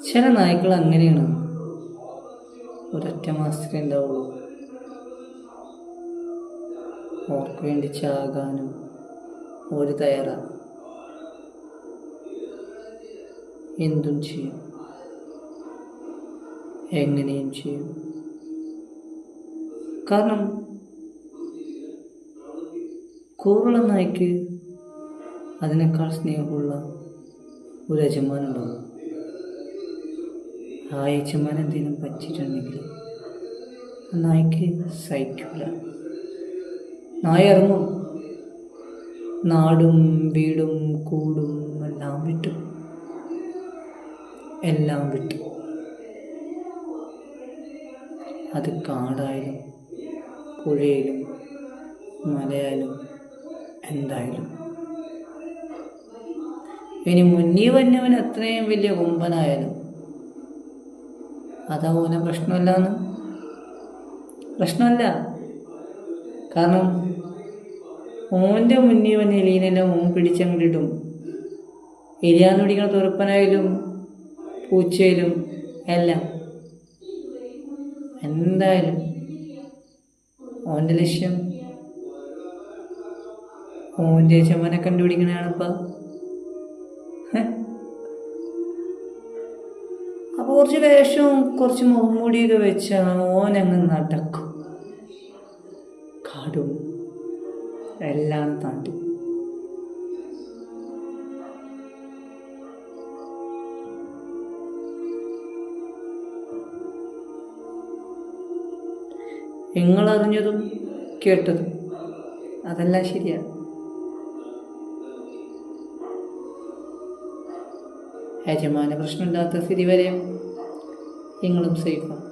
ചില നായ്ക്കൾ അങ്ങനെയാണ്, ഒരൊറ്റ മാസത്തിലേ ഉണ്ടാവുള്ളൂ. അവർക്ക് വേണ്ടി ചാകാനും ഒരു തയ്യാറാണ്, എന്തും ചെയ്യും, എങ്ങനെയും ചെയ്യും. കാരണം കൂറുള്ള നായ്ക്ക് അതിനേക്കാൾ സ്നേഹമുള്ള ഒരു യജമാനുണ്ടാവും. ആ യജമാൻ എന്തെങ്കിലും പറ്റിയിട്ടുണ്ടെങ്കിൽ നായ്ക്ക് സഹിക്കില്ല. നായ ഇറങ്ങും, നാടും വീടും കൂടും എല്ലാം വിട്ടു. അത് കാടായാലും പുഴയിലും മലയാലും എന്തായാലും. ഇനി മുന്നിൽ വന്നവൻ അത്രയും വലിയ കൊമ്പനായാലും അതാ ഓനെ പ്രശ്നമല്ല. കാരണം ഓൻ്റെ മുന്നിൽ വന്ന എലീനെല്ലാം ഓൻ പിടിച്ചങ്ങിട്ടിടും. എലിയാന്ന് പിടിക്കുന്ന തുറപ്പനായാലും പൂച്ചയിലും എല്ലാം എന്തായാലും ഓൻ്റെ ലക്ഷ്യം ഓൻ്റെ യജമാനെ കണ്ടുപിടിക്കണാണിപ്പം. അപ്പോൾ കുറച്ച് വേഷവും കുറച്ച് മുഖംമൂടിയൊക്കെ വെച്ചാൽ ഓനങ്ങ് നടക്കും, കാടും എല്ലാം താണ്ടി. നിങ്ങളറിഞ്ഞതും കേട്ടതും അതെല്ലാം ശരിയാണ്. യജമാന പ്രശ്നമില്ലാത്ത സ്ഥിതി വരെ നിങ്ങളും സേഫാണ്.